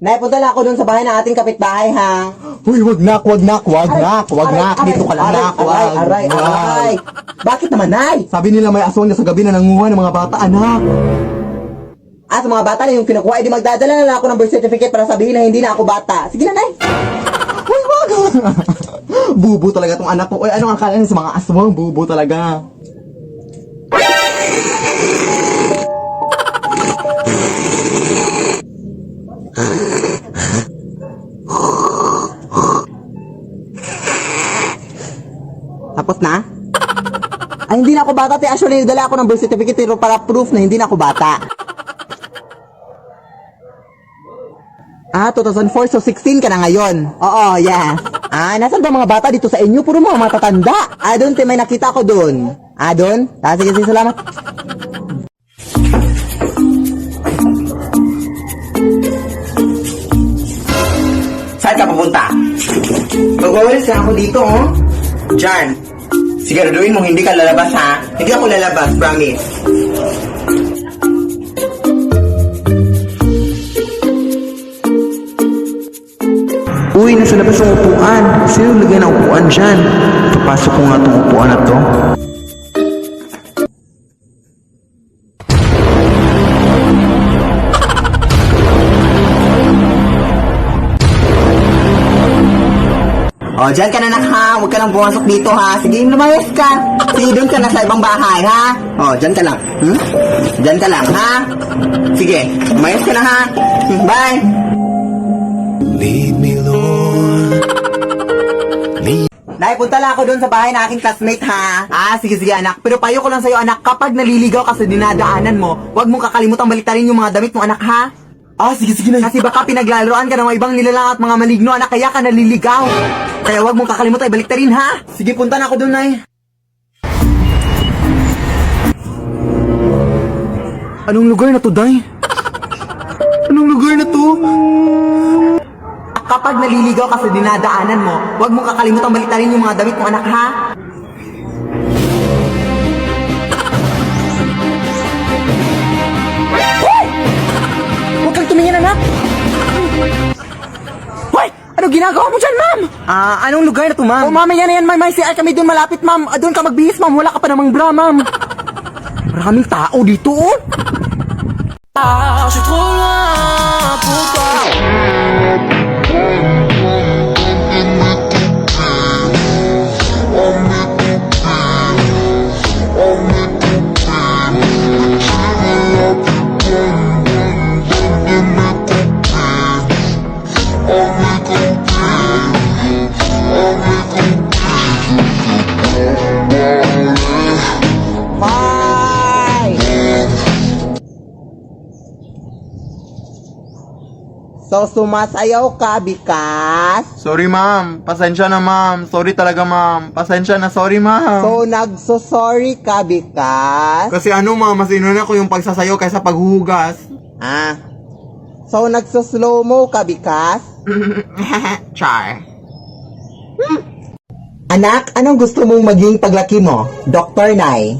Naipunta lang ako dun sa bahay ng ating kapitbahay, ha? Uy, wag nak. Dito ka lang, nak. Aray. Bakit naman, Nay? Sabi nila may aswang na sa gabi na nanguha ng mga bata, anak. Sa mga bata na yung kinukuha, edi magdadala na lang ako ng birth certificate para sabihin na hindi na ako bata. Sige na, Nay. Uy, wag. Bubo talaga tong anak ko. Uy, anong akala niya sa mga aswang? Bubo talaga. Tapos na? Ay, hindi na ako bata, te. Actually, dala ako ng birth certificate pero para proof na hindi na ako bata. 2004, so 16 ka na ngayon. Oo, yes. Nasaan ba mga bata dito sa inyo? Puro mga matatanda. Doon, te, may nakita ko doon. Doon? Sige, salamat. Saan ka pupunta? Magwawalis lang ako dito, oh. Diyan. Siguraduhin mo hindi ka lalabas, ha? Hindi ako lalabas, promise. Uy, nasa labas ang upuan. Sino lagyan ng upuan dyan? Papasok ko nga itong upuan na to. Dyan ka na, nak, ha? Huwag ka lang pumasok dito, ha? Sige, lumayas ka. Sige, doon ka na sa ibang bahay, ha? Dyan ka lang. Dyan ka lang, ha? Sige, lumayas ka na, ha? Bye! Lead me, Lord. Punta lang ako doon sa bahay na aking classmate, ha? Sige, anak. Pero payo ko lang sa'yo, anak, kapag naliligaw ka sa dinadaanan mo, huwag mong kakalimutang baliktarin yung mga damit mo, anak, ha? Sige na. Kasi baka pinaglalaroan ka ng mga ibang nilalang at mga maligno, anak, kaya ka naliligaw. Kaya huwag mong kakalimutan ibaliktarin, ha? Sige, punta na ako doon, Nay. Anong lugar na to, Day? Anong lugar na to? Kapag naliligaw ka sa dinadaanan mo, huwag mong kakalimutan baliktarin yung mga damit mo, anak, ha? Huwag kang tumingin, anak! Hoy! Ano ginagawa mo dyan, ma'am? Anong lugar na to, ma'am? Mamaya na yan, may CR kami doon malapit, ma'am. Doon ka magbihis, ma'am. Wala ka pa namang bra, ma'am. Maraming tao dito, oh. Je suis trop loin pour toi. So, sumasayaw ka, Bikas? Sorry, ma'am. Pasensya na, ma'am. Sorry talaga, ma'am. Pasensya na. Sorry, ma'am. So, nagso-sorry ka, Bikas? Kasi ma'am, mas inuna ko yung pagsasayaw kaysa paghuhugas. So, nagso-slow mo ka, Bikas? Char. Anak, anong gusto mong maging paglaki mo? Dr. Nay?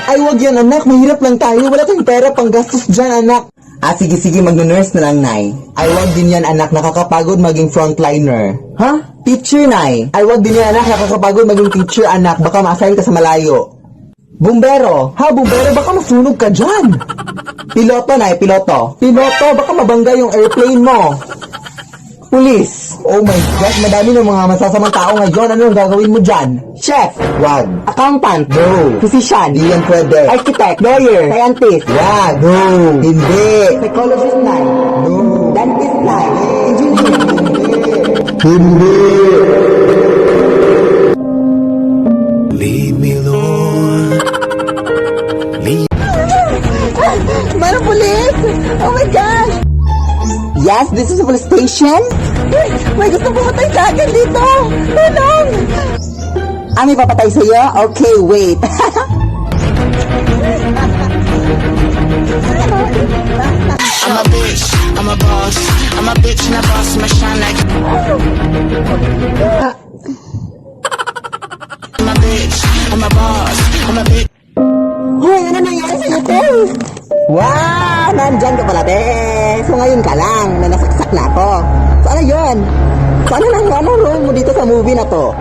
Ay, wag yan, anak. Mahirap lang tayo. Wala tayong pera pang gastos dyan, anak. Sige, mag-nurse na lang, Nay. Ay, wag din yan, anak. Nakakapagod maging frontliner. Teacher, Nay. Ay, wag din yan, anak. Nakakapagod maging teacher, anak. Baka ma-assign ka sa malayo. Bumbero. Bumbero, baka masunog ka dyan. Piloto, Nay. Piloto, baka mabangga yung airplane mo. Pulis. Oh my God, madami ng mga masasamang tao ngayon. Ano ang gagawin mo dyan? Chef. Wag. Accountant. No. Physician. Di yan pwede. Architect. Lawyer. Scientist. Wag. No. Hindi. Psychologist na. No. Dentist na. Engineer. Hindi. Lead me, Lord. Manong pulis! Oh my God! Yes, this is a police station? May gusto pumatay sa akin dito! Manong! May papatay sa'yo? Okay, wait. I'm a bitch, I'm a boss. I'm a bitch and a boss, I'm a shine like. I'm a bitch, I'm a boss. I'm a bitch. Hoy, ano nangyari sa'yo, Tel? Wow! Nandyan ka pala, te. So ngayon ka lang na nasaksak na ako. yun? So, ano role mo dito sa movie na to?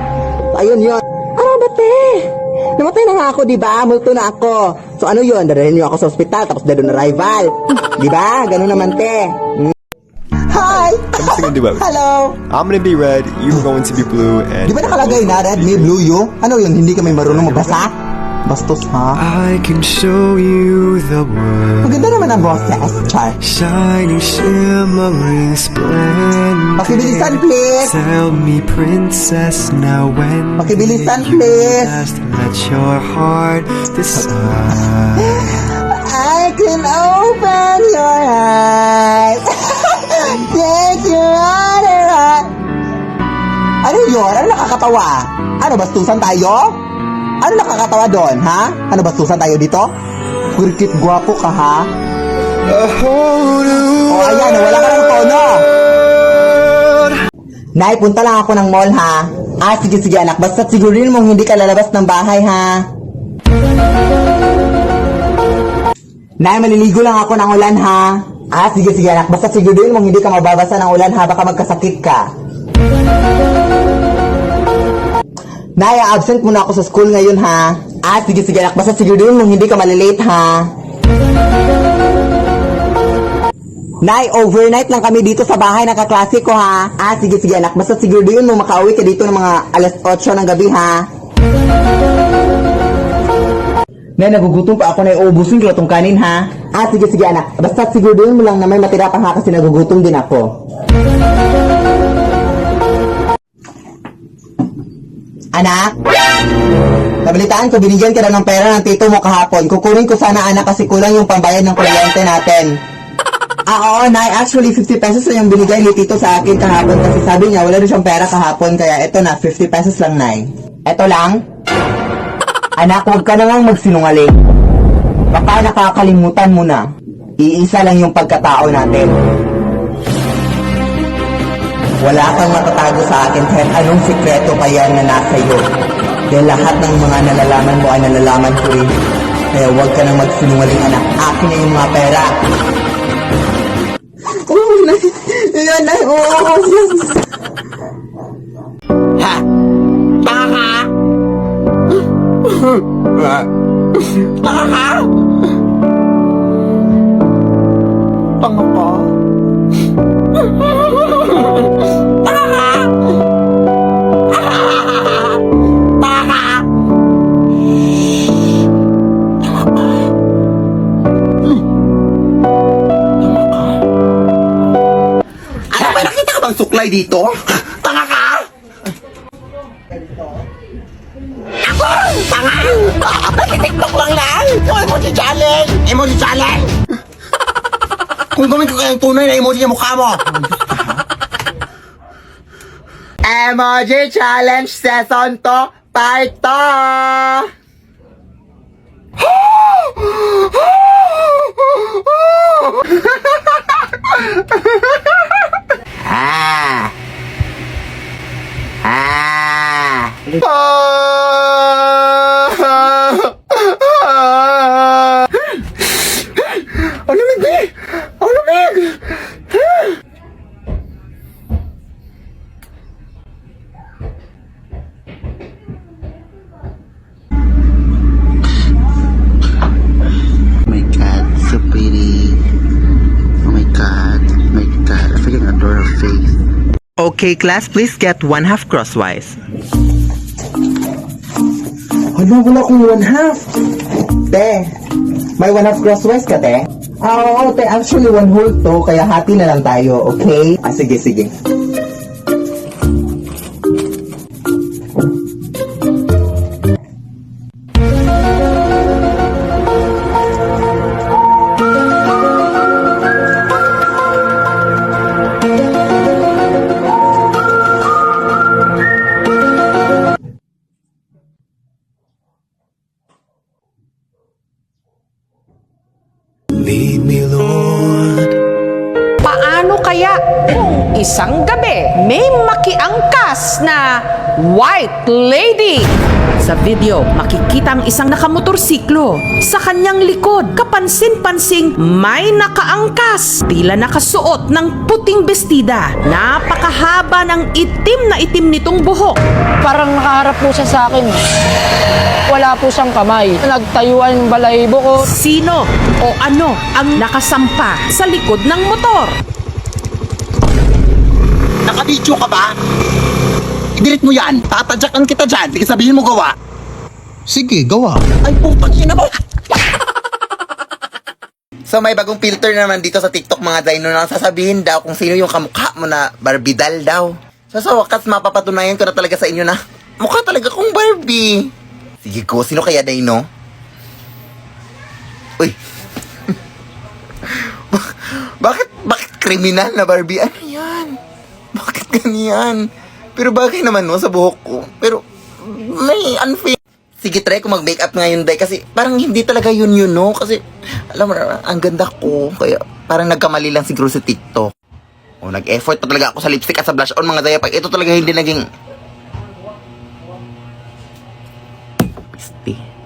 Ayun yun. Ano ba, te? Namatay na nga ako, di ba? Multo na ako. So, ano yun? Dadalhin niyo ako sa ospital, tapos dadun na rival. Di ba? Ganun naman, te. Hi! Hello! I'm gonna be red, you're going to be blue, and Di ba nakalagay na red, me, blue, you? Ano yun? Hindi kami marunong magbasa? Bastos, ha? I can show you the world. Maganda naman ang boses, Char. Shining, shimmering, splendid. Pakibilisan, please. Tell me, princess, now when Pakibilisan, you please. just let your heart decide. I can open your eyes. Take your other eye. Ano yun? Ano nakakatawa? Ano, bastusan tayo? Ano nakakatawa doon, ha? Ano, bastusan tayo dito? Kurkit gwapo ka, ha? O, ayan, wala ka ng tono. Nay, punta lang ako ng mall, ha? Sige, anak. Basta sigurin mong hindi ka lalabas ng bahay, ha? Nay, maliligo lang ako ng ulan, ha? Sige, anak. Basta sigurin mong hindi ka mababasa ng ulan, ha? Baka magkasakit ka. Nay, absent muna ako sa school ngayon, ha? Sige, anak. Basta sigurin mong hindi ka malilate, ha? Nay, overnight lang kami dito sa bahay ng kaklase ko, ha? Sige, anak. Basta sigurin mo makauwi ka dito ng mga alas 8 ng gabi, ha? Nay, nagugutom pa ako na iubusin ko itong kanin, ha? Sige, anak. Basta sigurin mo lang na may matira pa, ha? Kasi nagugutom din ako. Anak? Nabalitaan ko, binigyan ka na ng pera ng tito mo kahapon. Kukunin ko sana, anak, kasi kulang yung pambayad ng kuryente natin. Oo, Nay. Actually, 50 pesos lang yung binigay ni tito sa akin kahapon kasi sabi niya, wala rin siyang pera kahapon. Kaya eto na, 50 pesos lang, Nay. Eto lang? Anak, huwag ka na ngang magsinungaling. Baka nakakalimutan mo na. Iisa lang yung pagkatao natin. Wala kang matatago sa akin kahit anong sikreto pa yan na nasa iyo. Dahil lahat ng mga nalalaman mo ay nalalaman ko rin. Kaya huwag ka nang magsinungaling, anak. Akin na yung mga pera. Oo, Nay. Yan, Nay. Oo. Ha? Tanga ka? Tanga ka? Tanga ka? Suklay dito? Tanga ka? Ako! Tanga! Nag-tiktok lang lang! Emoji challenge! Emoji challenge! Kung gawin ko kayong tunay na emoji yung mukha mo! Emoji challenge season to! Part to! Ang lamig, be! Ang lamig! My God, so pretty. Oh my God, I freaking adore her face. Okay, class, please get 1/2 crosswise. Hala, wala akong 1/2. Te, may 1/2 crosswise ka, te? Oo, te. Actually, 1 whole to, kaya hati na lang tayo, okay? Sige. Lead me, Lord. Paano kaya Noong isang gabi, may makiangkas na white lady. Sa video, makikita ang isang nakamotorsiklo. Sa kanyang likod, kapansin-pansing may nakaangkas. Tila nakasuot ng puting bestida. Napakahaba ng itim nitong buhok. Parang nakaharap po siya sa akin. Wala po siyang kamay. Nagtayuan yung balahibo ko. Sino o ano ang nakasampa sa likod ng motor? Nakabidyo ka ba? I-delete mo yan. Tatadyakan kita dyan. Sige, sabihin mo gawa. Sige, gawa. Ay, putang ina mo. So may bagong filter naman dito sa TikTok mga dino na sasabihin daw kung sino yung kamukha mo na Barbidal daw. So sa wakas mapapatunayan ko na talaga sa inyo na mukha talaga kong Barbie. Sige ko, sino kaya dino? Uy. bakit kriminal na Barbie? Ano yan? Bakit ganyan? Pero bagay naman no sa buhok ko. Pero may unfair. Sige, try ko mag-makeup ngayon, day. Kasi parang hindi talaga yun no. Kasi, alam mo, ang ganda ko. Kaya parang nagkamali lang siguro sa TikTok. O, nag-effort pa talaga ako sa lipstick at sa blush on, mga daya. Pag ito talaga hindi naging... Piste.